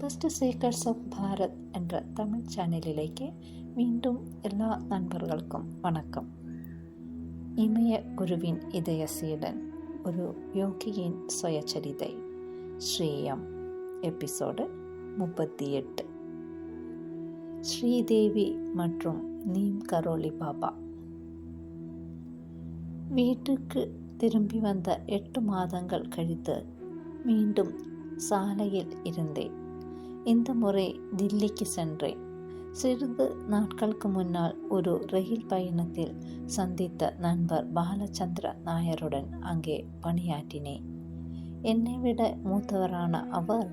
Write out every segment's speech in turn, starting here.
Buddhist seekers of Bharat என்ற தமிழ் சேனலிലേക്ക് மீண்டும் எல்லா நண்பர்களுக்கும் வணக்கம். இமய குருவின் இதய சீடன், ஒரு யோகியின் சுயச்சரிதை, ஸ்ரீயம், எபிசோடு 38. ஸ்ரீதேவி மற்றும் நீம் கரோலி பாபா. வீட்டுக்கு திரும்பி வந்த 8 மாதங்கள் கழித்து மீண்டும் சாலையில் இருந்தேன். இந்த முறை தில்லிக்கு சென்றேன். சிறிது நாட்களுக்கு முன்னால் ஒரு ரயில் பயணத்தில் சந்தித்த நண்பர் பாலச்சந்திர நாயருடன் அங்கே பணியாற்றினேன். என்னை விட மூத்தவரான அவர்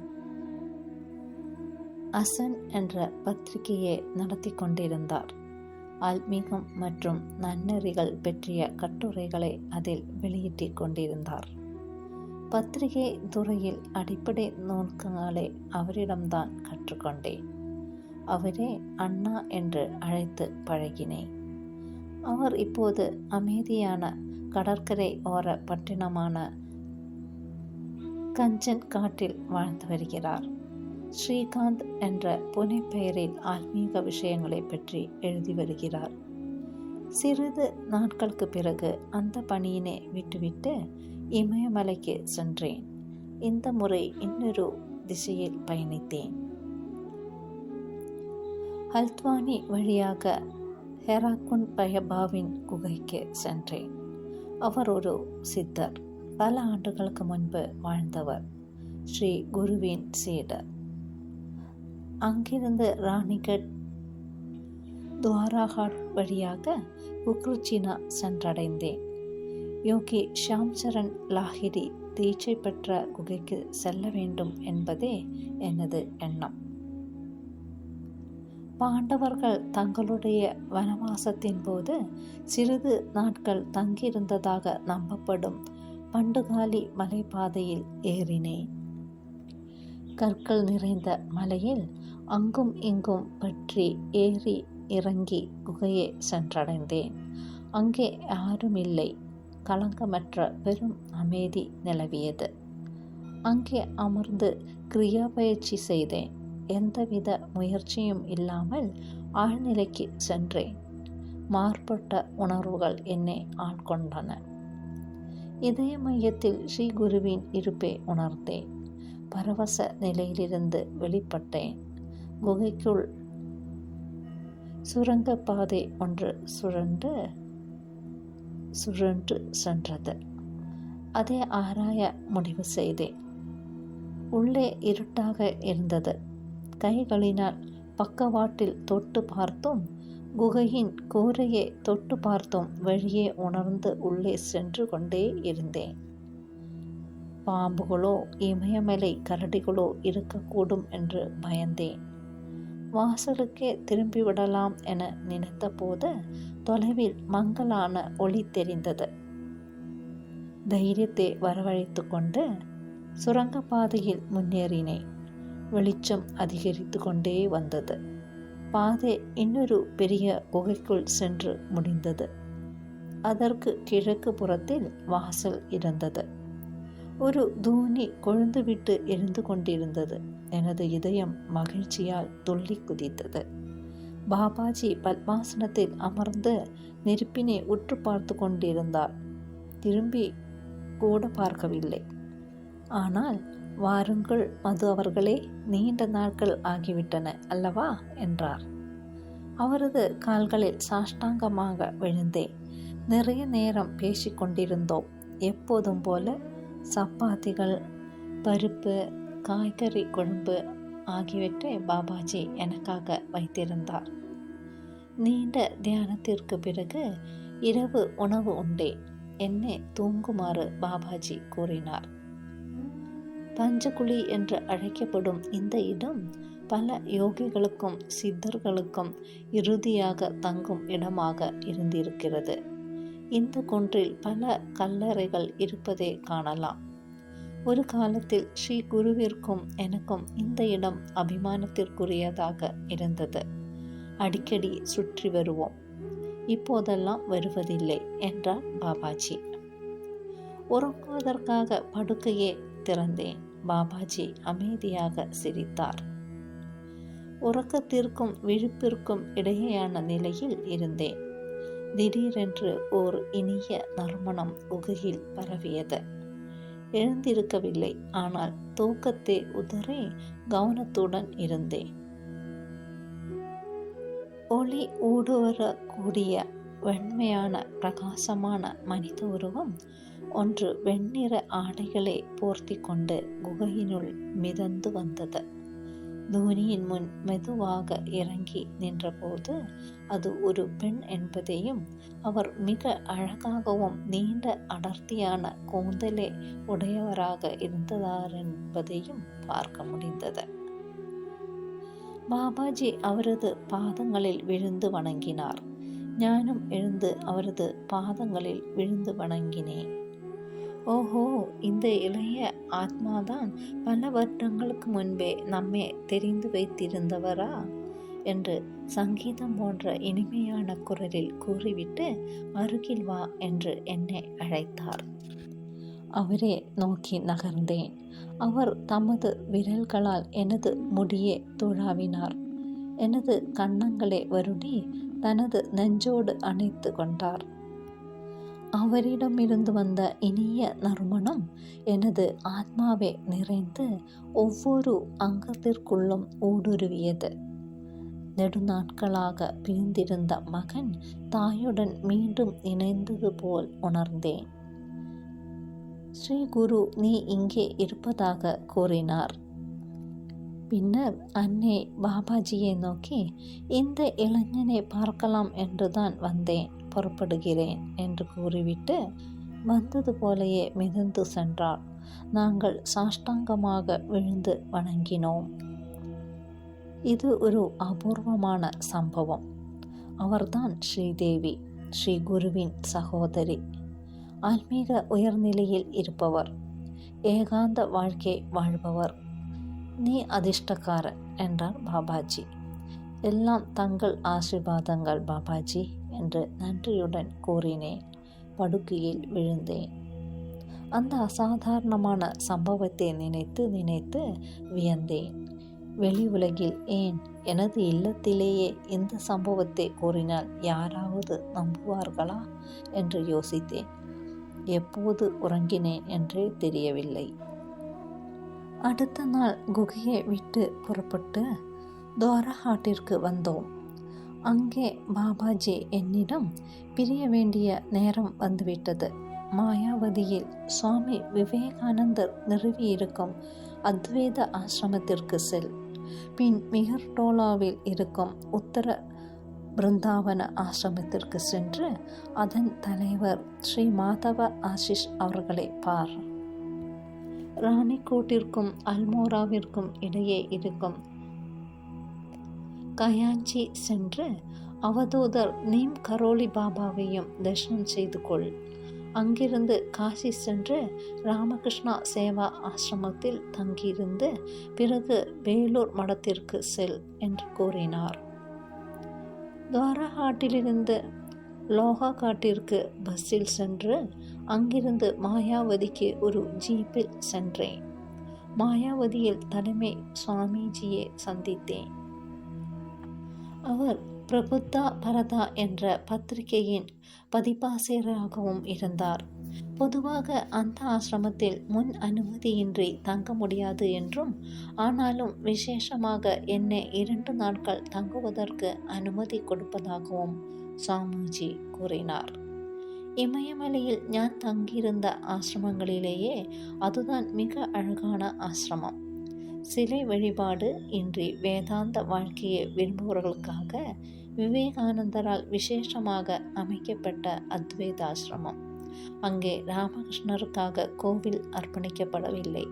அசன் என்ற பத்திரிகையை நடத்தி கொண்டிருந்தார். ஆன்மீகம் மற்றும் நன்னெறிகள் பற்றிய கட்டுரைகளை அதில் வெளியிட்டிக் கொண்டிருந்தார். பத்திரிகை துறையில் அடிப்படை நுணுக்கங்களை அவரிடம்தான் கற்றுக்கொண்டேன். அவரே அண்ணா என்று அழைத்து பழகினேன். அவர் இப்போது அமைதியான கடற்கரை ஓர பட்டினமான கஞ்சன் காட்டில் வாழ்ந்து வருகிறார். ஸ்ரீகாந்த் என்ற புனைப்பெயரில் ஆன்மீக விஷயங்களை பற்றி எழுதி வருகிறார். சிறிது நாட்களுக்கு பிறகு அந்த பணியினை விட்டுவிட்டு இமயமலைக்கு சென்றேன். இந்த முறை இன்னொரு திசையில் பயணித்தேன். ஹல்த்வானி வழியாக ஹெராகுண்ட் பயபாவின் குகைக்கு சென்றேன். அவர் ஒரு சித்தர், பல ஆண்டுகளுக்கு முன்பு வாழ்ந்தவர், ஸ்ரீ குருவின் சீடர். அங்கிருந்து ராணிகட் துவாராகாட் வழியாக குக்ருச்சினா சென்றடைந்தேன். யோகி ஷாம் சரண் லாஹிரி தீட்சை பெற்ற குகைக்கு செல்ல வேண்டும் என்பதே எனது எண்ணம். பாண்டவர்கள் தங்களுடைய வனவாசத்தின் போது சிறிது நாட்கள் தங்கியிருந்ததாக நம்பப்படும் பண்டுகாலி மலைப்பாதையில் ஏறினேன். கற்கள் நிறைந்த மலையில் அங்கும் இங்கும் பற்றி ஏறி இறங்கி குகையை சென்றடைந்தேன். அங்கே யாரும் இல்லை. களங்கமற்ற பெரும் அமைதி நிலவியது. அங்கே அமர்ந்து கிரியா பயிற்சி செய்தேன். எந்தவித முயற்சியும் இல்லாமல் ஆழ்நிலைக்கு சென்றேன். மாறுபட்ட உணர்வுகள் என்னை ஆட்கொண்டன. இதய மையத்தில் ஸ்ரீ குருவின் இருப்பை உணர்ந்தேன். பரவச நிலையிலிருந்து வெளிப்பட்டேன். குகைக்குள் சுரங்கப்பாதை ஒன்று சுழன்று சென்றது. அதை ஆராய முடிவு செய்தேன். உள்ளே இருட்டாக இருந்தது. கைகளினால் பக்கவாட்டில் தொட்டு பார்த்தும் குகையின் கூரையை தொட்டு பார்த்தும் வழியே உணர்ந்து உள்ளே சென்று கொண்டே இருந்தேன். பாம்புகளோ இமயமலை கரடிகளோ இருக்கக்கூடும் என்று பயந்தேன். வாசலுக்கே திரும்பிவிடலாம் என நினைத்த போது தொலைவில் மங்கலான ஒளி தெரிந்தது. தைரியத்தை வரவழைத்து கொண்டு சுரங்கப்பாதையில் முன்னேறினேன். வெளிச்சம் அதிகரித்து கொண்டே வந்தது. பாதை இன்னொரு பெரிய குகைக்குள் சென்று முடிந்தது. அதற்கு கிழக்கு புறத்தில் வாசல் இருந்தது. ஒரு தூணி கொழுந்துவிட்டு எரிந்து கொண்டிருந்தது. எனது இதயம் மகிழ்ச்சியால் துள்ளி குதித்தது. பாபாஜி பத்மாசனத்தில் அமர்ந்து நெருப்பினை உற்று பார்த்து கொண்டிருந்தார். திரும்பி கூட பார்க்கவில்லை. ஆனால், வாருங்கள் மது அவர்களே, நீண்ட நாட்கள் ஆகிவிட்டன அல்லவா என்றார். அவரது கால்களில் சாஷ்டாங்கமாக விழுந்தேன். நிறைய நேரம் பேசிக்கொண்டிருந்தோம். எப்போதும் போல சப்பாத்திகள், பருப்பு, காய்கறி குழம்பு ஆகியவற்றை பாபாஜி எனக்காக வைத்திருந்தார். நீண்ட தியானத்திற்கு பிறகு இரவு உணவு உண்டேன். என்னை தூங்குமாறு பாபாஜி கூறினார். பஞ்சகுலி என்று அழைக்கப்படும் இந்த இடம் பல யோகிகளுக்கும் சித்தர்களுக்கும் இறுதியாக தங்கும் இடமாக இருந்திருக்கிறது. இந்த குன்றில் பல கல்லறைகள் இருப்பதை காணலாம். ஒரு காலத்தில் ஸ்ரீ குருவிற்கும் எனக்கும் இந்த இடம் அபிமானத்திற்குரியதாக இருந்தது. அடிக்கடி சுற்றி வருவோம். இப்போதெல்லாம் வருவதில்லை என்றார் பாபாஜி. உறங்குவதற்காக படுக்கையை திறந்தேன். பாபாஜி அமைதியாக சிரித்தார். உறக்கத்திற்கும் விழிப்பிற்கும் இடையேயான நிலையில் இருந்தேன். திடீரென்று ஓர் இனிய நறுமணம் உகையில் பரவியது. எழுந்திருக்கவில்லை, ஆனால் தூக்கத்தை உதறி கவனத்துடன் இருந்தேன். ஒளி ஊடுருவக்கூடிய வெண்மையான பிரகாசமான மனித உருவம் ஒன்று வெண்ணிற ஆடைகளை போர்த்தி கொண்டு குகையினுள் மிதந்து வந்தது. தூணியின் முன் மெதுவாக இறங்கி நின்றபோது அது ஒரு பெண் என்பதையும், அவர் மிக அழகாகவும் நீண்ட அடர்த்தியான கூந்தலை உடையவராக இருந்தார் என்பதையும் பார்க்க முடிந்தது. பாபாஜி அவரது பாதங்களில் விழுந்து வணங்கினார். ஞானம் எழுந்து அவரது பாதங்களில் விழுந்து வணங்கினேன். ஓஹோ, இந்த இளைய ஆத்மாதான் பல வருடங்களுக்கு முன்பே நம்மை தெரிந்து வைத்திருந்தவரா என்று சங்கீதம் போன்ற இனிமையான குரலில் கூறிவிட்டு அருகில் வா என்று என்னை அழைத்தார். அவரே நோக்கி நகர்ந்தேன். அவர் தமது விரல்களால் எனது முடியை துழாவினார். எனது கன்னங்களை வருடி தனது நெஞ்சோடு அணைத்து கொண்டார். அவரிடமிருந்து வந்த இனிய நறுமணம் எனது ஆத்மாவை நிறைந்து ஒவ்வொரு அங்கத்திற்குள்ளும் ஊடுருவியது. நெடுநாட்களாக பிரிந்திருந்த மகன் தாயுடன் மீண்டும் இணைந்தது போல் உணர்ந்தேன். ஸ்ரீ குரு நீ இங்கே இருப்பதாக கூறினார். பின்னர் அன்னை பாபாஜியை நோக்கி, இந்த இளைஞனை பார்க்கலாம் என்றுதான் வந்தேன், புறப்படுகிறேன் என்று கூறிவிட்டு வந்தது போலேயே மிதந்து சென்றார். நாங்கள் சாஷ்டாங்கமாக விழுந்து வணங்கினோம். இது ஒரு அபூர்வமான சம்பவம். அவர்தான் ஸ்ரீதேவி, ஸ்ரீ குருவின் சகோதரி. ஆன்மீக உயர்நிலையில் இருப்பவர், ஏகாந்த வாழ்க்கை வாழ்பவர். நீ அதிர்ஷ்டக்காரன் என்றார் பாபாஜி. எல்லாம் தங்கள் ஆசீர்வாதங்கள் பாபாஜி என்று நன்றியுடன் கூறினேன். படுக்கையில் விழுந்தேன். அந்த அசாதாரணமான சம்பவத்தை நினைத்து நினைத்து வியந்தேன். வெளி உலகில் ஏன் எனது இல்லத்திலேயே இந்த சம்பவத்தை கூறினால் யாராவது நம்புவார்களா என்று யோசித்தேன். எப்போது உறங்கினேன் என்றே தெரியவில்லை. அடுத்த நாள் குகையை விட்டு புறப்பட்டு துவாரகாட்டிற்கு வந்தோம். அங்கே பாபாஜி என்னிடம் பிரிய வேண்டிய நேரம் வந்துவிட்டது. மாயாவதியில் சுவாமி விவேகானந்தர் நிறுவியிருக்கும் அத்வைத ஆசிரமத்திற்கு செல். பின் மிகர்டோலாவில் இருக்கும் உத்தர பிருந்தாவன ஆசிரமத்திற்கு சென்று அதன் தலைவர் ஸ்ரீ மாதவ ஆசிஷ் அவர்களை பார். ராணிக்கோட்டிற்கும் அல்மோராவிற்கும் இடையே இருக்கும் கயாஞ்சி சென்று அவதூதர் நீம் கரோலி பாபாவையும் தரிசனம் செய்து கொள். அங்கிருந்து காசி சென்று ராமகிருஷ்ணா சேவா ஆசிரமத்தில் தங்கியிருந்து பிறகு வேலூர் மடத்திற்கு செல் என்று கூறினார். துவாரகாட்டிலிருந்து லோகா காட்டிற்கு பஸ்ஸில் சென்று அங்கிருந்து மாயாவதிக்கு ஒரு ஜீப்பில் சென்றேன். மாயாவதியில் தலைமை சுவாமிஜியை சந்தித்தேன். அவர் பிரபுத்தா பரதா என்ற பத்திரிகையின் பதிப்பாசிரியராகவும் இருந்தார். பொதுவாக அந்த ஆசிரமத்தில் முன் அனுமதியின்றி தங்க முடியாது என்றும், ஆனாலும் விசேஷமாக என்னை 2 நாட்கள் தங்குவதற்கு அனுமதி கொடுப்பதாகவும் சாமுஜி கூறினார். இமயமலையில் ഞാൻ தங்கியிருந்த ஆசிரமங்களிலேயே அதுதான் மிக அழகான ஆசிரமம். சிலை வழிபாடு இன்றி வேதாந்த வாழ்க்கையை விரும்புபவர்களுக்காக விவேகானந்தரால் விசேஷமாக அமைக்கப்பட்ட அத்வைதாசிரமம். அங்கே ராமகிருஷ்ணருக்காக கோவில் அர்ப்பணிக்கப்படவில்லை.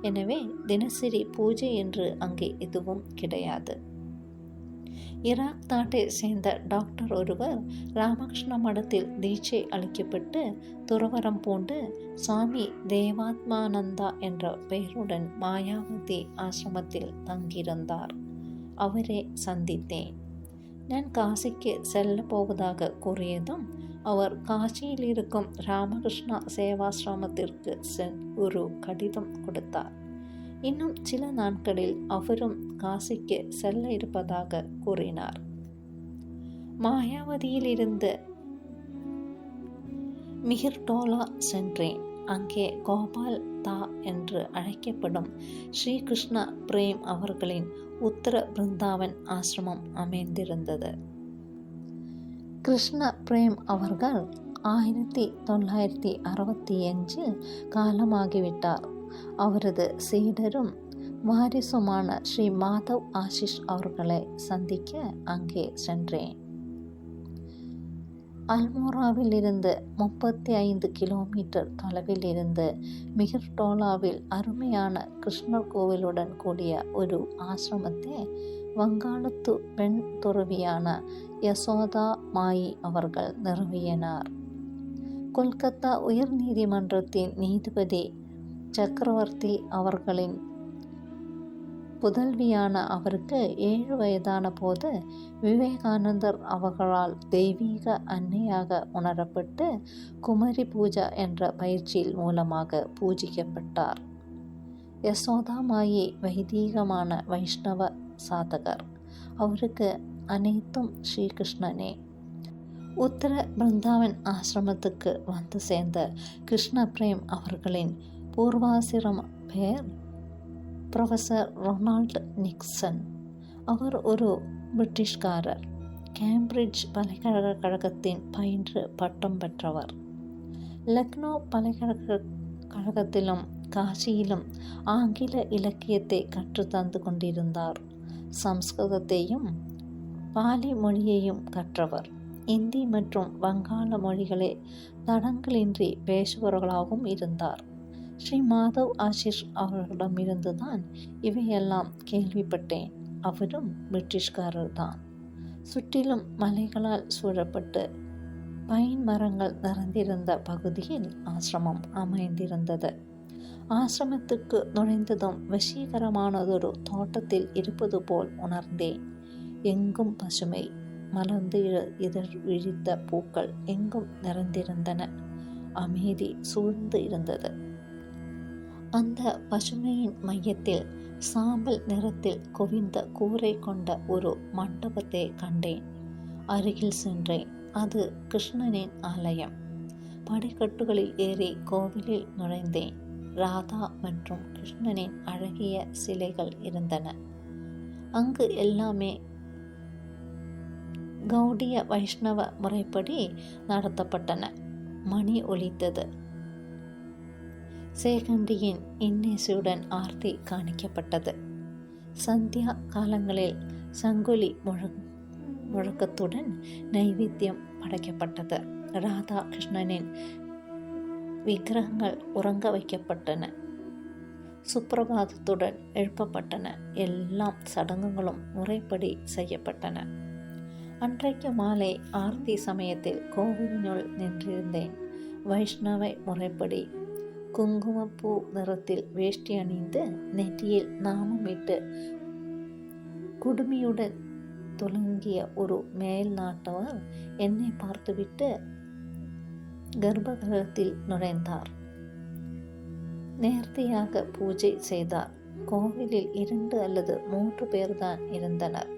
எனவே தினசரி பூஜை என்று அங்கே எதுவும் கிடையாது. ஈராக் நாட்டை சேர்ந்த டாக்டர் ஒருவர் ராமகிருஷ்ண மடத்தில் தீட்சை அளிக்கப்பட்டு துறவரம் பூண்டு சுவாமி தேவாத்மானந்தா என்ற பெயருடன் மாயாவதி ஆசிரமத்தில் தங்கியிருந்தார். அவரை சந்தித்தேன். நான் காசிக்கு செல்ல போவதாக கூறியதும் அவர் காசியில் இருக்கும் ராமகிருஷ்ணா சேவாசிரமத்திற்கு ஒரு கடிதம் கொடுத்தார். இன்னும் சில நாட்களில் அவரும் காசிக்கு செல்ல இருப்பதாக கூறினார். மாயாவதியில் இருந்து மிகிர்டோலா சென்றேன். அங்கே கோபால் தா என்று அழைக்கப்படும் ஸ்ரீ கிருஷ்ண பிரேம் அவர்களின் உத்தர பிருந்தாவன் ஆசிரமம் அமைந்திருந்தது. கிருஷ்ண பிரேம் அவர்கள் 1965 காலமாகிவிட்டார். அவரது சீடரும் வாரிசுமான ஸ்ரீ மாதவ் ஆஷிஷ் அவர்களை சந்திக்க அங்கே சென்றேன். அல்மோராவில் இருந்து 35 கிலோமீட்டர் தொலைவில் இருந்து மிகிர்டோலாவில் அருமையான கிருஷ்ணர் கோவிலுடன் கூடிய ஒரு ஆசிரமத்தை வங்காளத்து பெண் துறவியான யசோதா மாயி அவர்கள் நிறுவினார். கொல்கத்தா உயர் நீதிமன்றத்தின் நீதிபதி சக்கரவர்த்தி அவர்களின் புதல்வியான அவருக்கு 7 வயதான போது விவேகானந்தர் அவர்களால் தெய்வீக அன்னையாக உணரப்பட்டு குமரி பூஜா என்ற பயிற்சியில் மூலமாக பூஜிக்கப்பட்டார். யசோதாமாயி வைதீகமான வைஷ்ணவ சாதகர். அவருக்கு அனைத்தும் ஸ்ரீகிருஷ்ணனே. உத்தர பிருந்தாவன் ஆசிரமத்துக்கு வந்து சேர்ந்த கிருஷ்ண பிரேம் அவர்களின் பூர்வாசிரம பெயர் ப்ரொஃபஸர் ரொனால்ட் நிக்சன். அவர் ஒரு பிரிட்டிஷ்காரர். கேம்பிரிட்ஜ் பல்கலைக்கழகத்தின் பயின்று பட்டம் பெற்றவர். லக்னோ பல்கலைக்கழகத்திலும் காசியிலும் ஆங்கில இலக்கியத்தை கற்றுத்தந்து கொண்டிருந்தார். சம்ஸ்கிருதத்தையும் பாலி மொழியையும் கற்றவர். இந்தி மற்றும் வங்காள மொழிகளை தடங்களின்றி பேசுபவர்களாகவும் இருந்தார். ஸ்ரீ மாதவ் ஆஷிஷ் அவர்களிடமிருந்துதான் இவையெல்லாம் கேள்விப்பட்டேன். அவரும் பிரிட்டிஷ்காரர் தான். சுற்றிலும் மலைகளால் சூழப்பட்டு பைன் மரங்கள் நிறைந்திருந்த பகுதியில் ஆசிரமம் அமைந்திருந்தது. ஆசிரமத்துக்கு நுழைந்ததும் வசீகரமானதொரு தோட்டத்தில் இருப்பது போல் உணர்ந்தேன். எங்கும் பசுமை, மலர்ந்து இதழ் விழித்த பூக்கள் எங்கும் நிறைந்திருந்தன. அமைதி சூழ்ந்து இருந்தது. அந்த பசுமையின் மையத்தில் சாம்பல் நிறத்தில் குவிந்த கூரை கொண்ட ஒரு மண்டபத்தை கண்டேன். அருகில் சென்றேன். அது கிருஷ்ணனின் ஆலயம். படிக்கட்டுகளில் ஏறி கோவிலில் நுழைந்தேன். ராதா மற்றும் கிருஷ்ணனின் அழகிய சிலைகள் இருந்தன. அங்கு எல்லாமே கௌடிய வைஷ்ணவ முறைப்படி நடத்தப்பட்டன. மணி ஒலித்தது. சேகண்டியின் இன்னிசையுடன் ஆர்த்தி காணிக்கப்பட்டது. சந்தியா காலங்களில் சங்குலி முழக்கத்துடன் நைவேத்தியம் படைக்கப்பட்டது. ராதா கிருஷ்ணனின் விக்கிரகங்கள் உறங்க வைக்கப்பட்டன. சுப்பிரபாதத்துடன் எழுப்பப்பட்டன. எல்லாம் சடங்குகளும் முறைப்படி செய்யப்பட்டன. அன்றைக்கு மாலை ஆர்த்தி சமயத்தில் கோவிலினுள் நின்றிருந்தேன். வைஷ்ணவ முறைப்படி குங்குமப்பூ நிறத்தில் வேஷ்டி அணிந்து நெற்றியில் நாமமிட்டு குடுமியுடன் துலங்கிய ஒரு மேல் நாட்டவர் என்னை பார்த்துவிட்டு கர்ப்பகிரகத்தில் நுழைந்தார். நேர்த்தியாக பூஜை செய்தார். கோவிலில் 2 அல்லது 3 பேர்தான் இருந்தனர்.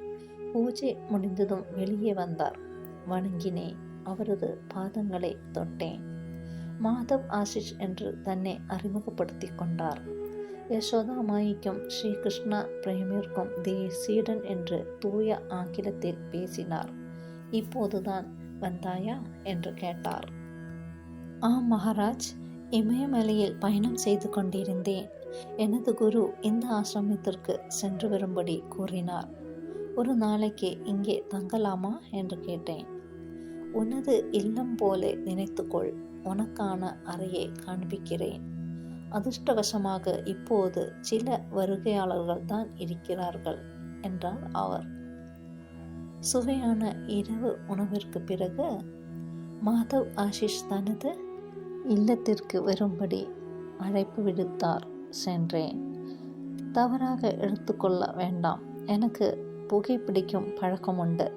பூஜை முடிந்ததும் வெளியே வந்தார். வணங்கினேன். அவரது பாதங்களை தொட்டேன். மாதவ் ஆஷிஷ் என்று தன்னை அறிமுகப்படுத்தி கொண்டார். யசோதா மாயிக்கும் ஸ்ரீ கிருஷ்ணா பிரேமிற்கும் சீடன் என்று தூய ஆங்கிலத்தில் பேசினார். இப்போதுதான் வந்தாயா என்று கேட்டார். ஆம் மகாராஜ், இமயமலையில் பயணம் செய்து கொண்டிருந்தேன். எனது குரு இந்த ஆசிரமத்திற்கு சென்று வரும்படி கூறினார். ஒரு நாளைக்கு இங்கே தங்கலாமா என்று கேட்டேன். உனது இல்லம் போல நினைத்துக்கொள். உனக்கான அறையை காண்பிக்கிறேன். அதிர்ஷ்டவசமாக இப்போது சில வருகையாளர்கள் தான் இருக்கிறார்கள் என்றார் அவர். சுவையான இரவு உணவிற்கு பிறகு மாதவ் ஆஷிஷ் தனது இல்லத்திற்கு வரும்படி அழைப்பு விடுத்தார். சென்றேன். தவறாக எடுத்துக்கொள்ள வேண்டாம், எனக்கு புகைப்பிடிக்கும் பழக்கம் உண்டு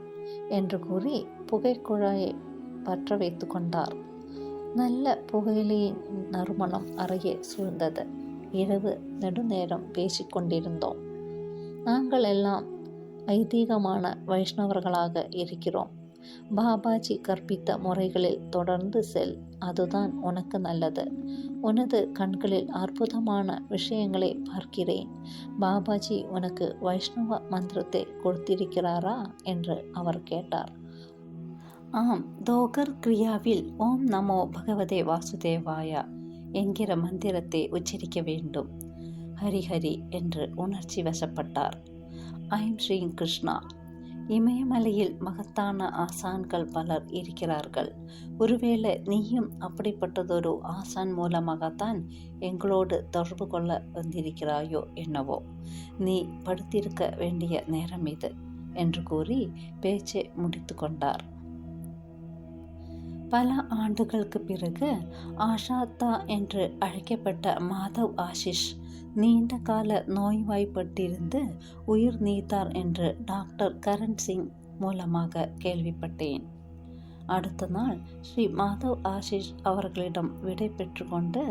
என்று கூறி புகைக்குழாயை பற்ற வைத்து கொண்டார். நல்ல புகையிலையின் நறுமணம் அறையை சூழ்ந்தது. இரவு நெடுநேரம் பேசிக்கொண்டிருந்தோம். நாங்கள் எல்லாம் ஐதீகமான வைஷ்ணவர்களாக இருக்கிறோம். பாபாஜி கற்பித்த முறைகளில் தொடர்ந்து செல். அதுதான் உனக்கு நல்லது. உனது கண்களில் அற்புதமான விஷயங்களை பார்க்கிறேன். பாபாஜி உனக்கு வைஷ்ணவ மந்திரத்தை கொடுத்திருக்கிறாரா என்று அவர் கேட்டார். ஆம், தோகர் கிரியாவில் ஓம் நமோ பகவதே வாசுதேவாயா என்கிற மந்திரத்தை உச்சரிக்க வேண்டும். ஹரிஹரி என்று உணர்ச்சி வசப்பட்டார். ஐம் ஸ்ரீ கிருஷ்ணா. இமயமலையில் மகத்தான ஆசான்கள் பலர் இருக்கிறார்கள். ஒருவேளை நீயும் அப்படிப்பட்டதொரு ஆசான் மூலமாகத்தான் எங்களோடு தொடர்பு கொள்ள வந்திருக்கிறாயோ என்னவோ. நீ படுத்திருக்க வேண்டிய நேரம் இது என்று கூறி பேச்சை முடித்து கொண்டார். பல ஆண்டுகளுக்கு பிறகு ஆஷாத்தா என்று அழைக்கப்பட்ட மாதவ் ஆஷிஷ் நீண்ட கால நோய்வாய்ப்பட்டிருந்து உயிர் நீத்தார் என்று டாக்டர் கரண் சிங் மூலமாக கேள்விப்பட்டேன். அடுத்த நாள் ஸ்ரீ மாதவ் ஆஷிஷ் அவர்களிடம் விடை பெற்று கொண்டு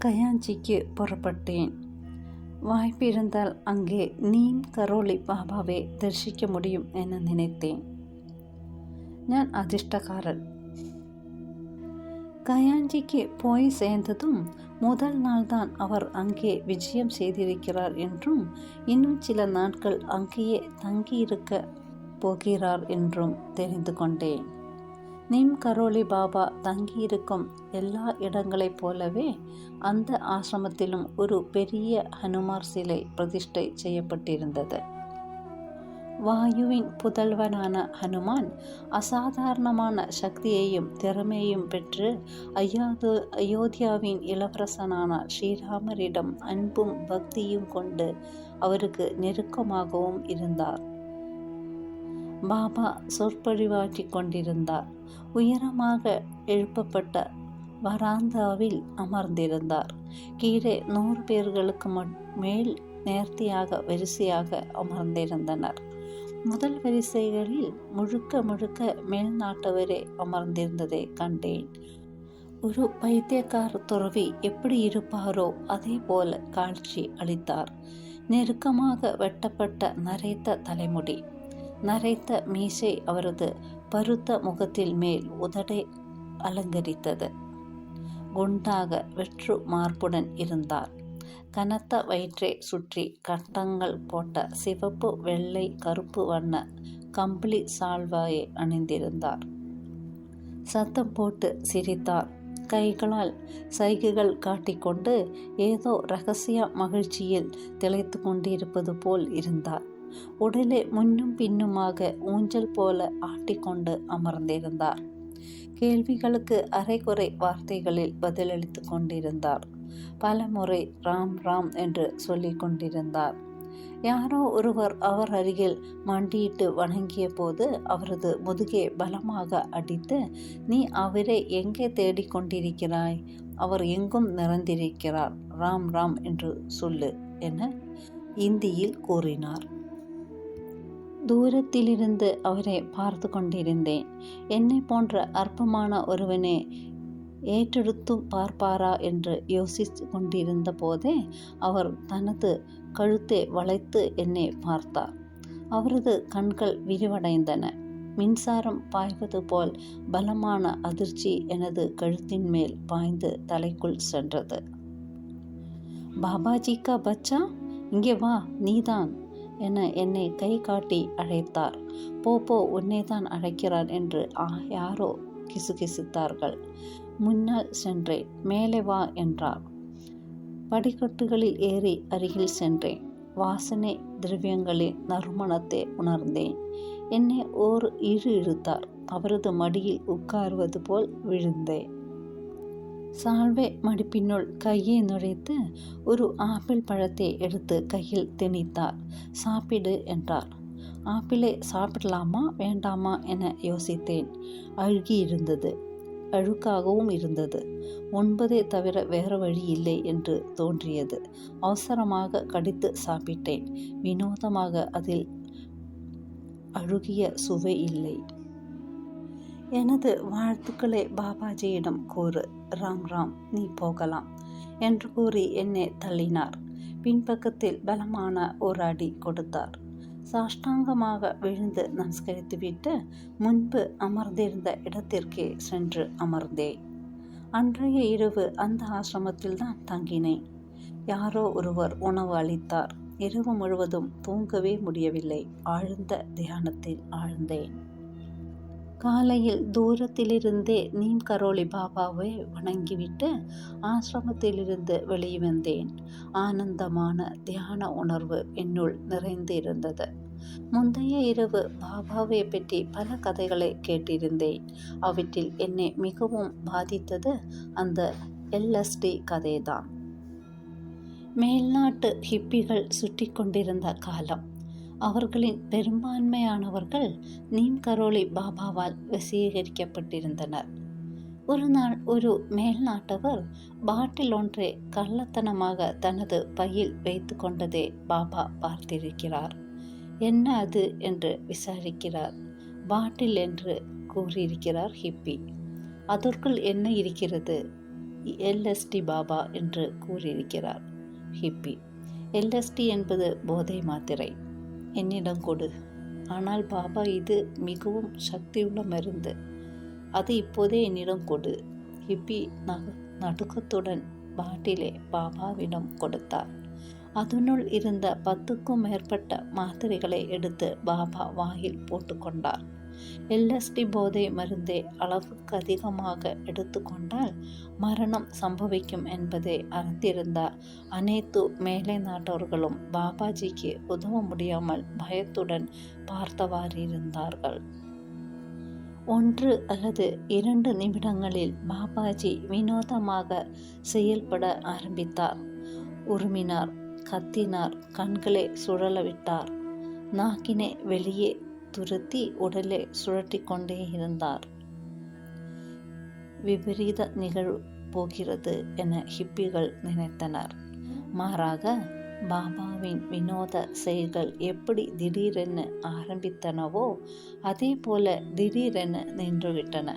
கயாஞ்சிக்கு புறப்பட்டேன். வாய்ப்பிருந்தால் அங்கே நீம் கரோலி பாபாவை தரிசிக்க முடியும் என நினைத்தேன். ഞാൻ அதிர்ஷ்டக்காரன். கயாஞ்சிக்கு போய் சேர்ந்ததும் முதல் நாள்தான் அவர் அங்கே விஜயம் செய்திருக்கிறார் என்றும் இன்னும் சில நாட்கள் அங்கேயே தங்கியிருக்க போகிறார் என்றும் தெரிந்து கொண்டேன். நீம் கரோலி பாபா தங்கியிருக்கும் எல்லா இடங்களைப் போலவே அந்த ஆசிரமத்திலும் ஒரு பெரிய ஹனுமார் சிலை பிரதிஷ்டை செய்யப்பட்டிருந்தது. வாயுவின் புதல்வனான ஹனுமான் அசாதாரணமான சக்தியையும் திறமையையும் பெற்று அயோத்தியாவின் இளவரசனான ஸ்ரீராமரிடம் அன்பும் பக்தியும் கொண்டு அவருக்கு நெருக்கமாகவும் இருந்தார். பாபா சொற்பொழிவாற்றி கொண்டிருந்தார். உயரமாக எழுப்பப்பட்ட வராந்தாவில் அமர்ந்திருந்தார். கீழே 100 பேர்களுக்கு மேல் நேர்த்தியாக வரிசையாக அமர்ந்திருந்தனர். முதல் வரிசைகளில் முழுக்க மேல்நாட்டவரே அமர்ந்திருந்ததை கண்டேன். ஒரு பைத்தியக்கார துறவி எப்படி இருப்பாரோ அதே போல காட்சி அளித்தார். நெருக்கமாக வெட்டப்பட்ட நரைத்த தலைமுடி, நரைத்த மீசை அவரது பருத்த முகத்தில் மேல் உதடை அலங்கரித்தது. குண்டாக வெற்று மார்புடன் இருந்தார். கனத்த வயிற்றை சுற்றி கட்டங்கள் போட்ட சிவப்பு, வெள்ளை, கருப்பு வண்ண கம்பளி சால்வாயை அணிந்திருந்தார். சத்தம் போட்டு சிரித்தார். கைகளால் சைகைகள் காட்டிக்கொண்டு ஏதோ இரகசிய மகிழ்ச்சியில் திளைத்து கொண்டிருப்பது போல் இருந்தார். உடலை முன்னும் பின்னுமாக ஊஞ்சல் போல ஆட்டிக்கொண்டு அமர்ந்திருந்தார். கேள்விகளுக்கு அரைகுறை வார்த்தைகளில் பதிலளித்து கொண்டிருந்தார். பல முறை ராம் ராம் என்று சொல்லிக் கொண்டிருந்தார். யாரோ ஒருவர் அவர் அருகில் மண்டியிட்டு வணங்கிய போது அவரது முதுகை பலமாக அடித்து, நீ அவரை எங்கே தேடிக்கொண்டிருக்கிறாய்? அவர் எங்கும் நிறைந்திருக்கிறார். ராம் ராம் என்று சொல்லு என இந்தியில் கூறினார். தூரத்திலிருந்து அவரை பார்த்து கொண்டிருந்தேன். என்னை போன்ற அற்பமான ஒருவனை ஏற்றெடுத்தும் பார்ப்பாரா என்று யோசித்து கொண்டிருந்த போதே அவர் தனது கழுத்தை வளைத்து என்னை பார்த்தார். அவரது கண்கள் விரிவடைந்தன. மின்சாரம் பாய்வது போல் பலமான அதிர்ச்சி எனது கழுத்தின் மேல் பாய்ந்து தலைக்குள் சென்றது. பாபாஜி கா பச்சா, இங்கே வா, நீதான் என என்னை கை காட்டி அழைத்தார். போ, உன்னை தான் அழைக்கிறார் என்று யாரோ கிசுகிசுத்தார்கள். முன்னால் சென்றேன். மேலே வா என்றார். படிக்கட்டுகளில் ஏறி அருகில் சென்றேன். வாசனை திரவியங்களின் நறுமணத்தை உணர்ந்தேன். என்னை ஓர் இழுத்தார். அவரது மடியில் உட்காருவது போல் விழுந்தேன். சால்வை மடிப்பினுள் கையை நுழைத்து ஒரு ஆப்பிள் பழத்தை எடுத்து கையில் திணித்தார். சாப்பிடு என்றார். ஆப்பிளை சாப்பிடலாமா வேண்டாமா என யோசித்தேன். அழுக்காகவும் இருந்தது. உண்பதை தவிர வேறு வழி இல்லை என்று தோன்றியது. அவசரமாக கடித்து சாப்பிட்டேன். வினோதமாக அதில் அழுகிய சுவை இல்லை. எனது வாழ்த்துக்களை பாபாஜியிடம் கூறு. ராம் ராம், நீ போகலாம். என்று கூறி என்னை தள்ளினார். பின்பக்கத்தில் பலமான ஒரு அடி கொடுத்தார். சாஷ்டாங்கமாக விழுந்து நமஸ்கரித்துவிட்டு முன்பு அமர்ந்திருந்த இடத்திற்கே சென்று அமர்ந்தேன். அன்றைய இரவு அந்த ஆசிரமத்தில்தான் தங்கினேன். யாரோ ஒருவர் உணவு அளித்தார். இரவு முழுவதும் தூங்கவே முடியவில்லை. ஆழ்ந்த தியானத்தில் ஆழ்ந்தேன். காலையில் தூரத்திலிருந்தே நீம் கரோலி பாபாவை வணங்கிவிட்டு ஆசிரமத்திலிருந்து வெளியே வந்தேன். ஆனந்தமான தியான உணர்வு என்னுள் நிறைந்து இருந்தது. முந்தைய இரவு பாபாவை பற்றி பல கதைகளை கேட்டிருந்தேன். அவற்றில் என்னை மிகவும் பாதித்தது அந்த LSD கதைதான். மேல்நாட்டு ஹிப்பிகள் சுற்றி கொண்டிருந்த காலம். அவர்களின் பெரும்பான்மையானவர்கள் நீம் கரோலி பாபாவால் வசீகரிக்கப்பட்டிருந்தனர். ஒரு நாள் ஒரு மேல்நாட்டவர் பாட்டில் ஒன்றை கள்ளத்தனமாக தனது பையில் வைத்து கொண்டதை பாபா பார்த்திருக்கிறார். என்ன அது என்று விசாரிக்கிறார். பாட்டில் என்று கூறியிருக்கிறார் ஹிப்பி. அதற்குள் என்ன இருக்கிறது? LSD பாபா என்று கூறியிருக்கிறார் ஹிப்பி. LSD என்பது போதை மாத்திரை. என்னிடம் கொடு. ஆனால் பாபா, இது மிகவும் சக்தியுள்ள மருந்து. அது இப்போதே என்னிடம் கொடு. ஹிப்பி நடுக்கத்துடன் பாட்டிலே பாபாவிடம் கொடுத்தார். அதனுள் இருந்த 10க்கும் மேற்பட்ட மாத்திரைகளை எடுத்து பாபா வாயில் போட்டுக்கொண்டார். LSD போதை மருந்தை அளவுக்கு அதிகமாக எடுத்துக்கொண்டால் மரணம் சம்பவிக்கும் என்பதை அறிந்திருந்த அனைத்து மேலை நாட்டவர்களும் பாபாஜிக்கு உதவ முடியாமல் பயத்துடன் பார்த்தவாறு இருந்தார்கள். 1 அல்லது 2 நிமிடங்களில் பாபாஜி வினோதமாக செயல்பட ஆரம்பித்தார். உருமினார், கத்தினார், கண்களை சுழலவிட்டார், நாக்கினை வெளியே துரத்தி உடலை சுழற்றி கொண்டே இருந்தார். விபரீத நிகழ்வு போகிறது என ஹிப்பிகள் நினைத்தனர். மாறாக பாபாவின் வினோத செயல்கள் எப்படி திடீரென ஆரம்பித்தனவோ அதே போல திடீரென நின்றுவிட்டன.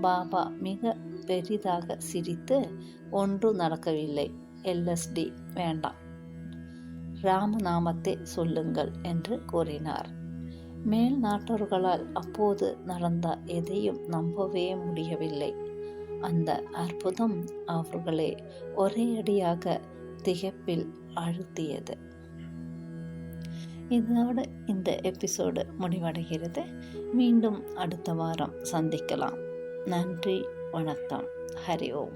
பாபா மிக பெரிதாக சிரித்து, ஒன்றும் நடக்கவில்லை, LSD வேண்டாம், ராமநாமத்தை சொல்லுங்கள் என்று கூறினார். மேல் நாட்டவர்களால் அப்போது நடந்த எதையும் நம்பவே முடியவில்லை. அந்த அற்புதம் அவர்களை ஒரே அடியாக திகைப்பில் அழுத்தியது. இதோடு இந்த எபிசோடு முடிவடைகிறது. மீண்டும் அடுத்த வாரம் சந்திக்கலாம். நன்றி, வணக்கம். ஹரி ஓம்.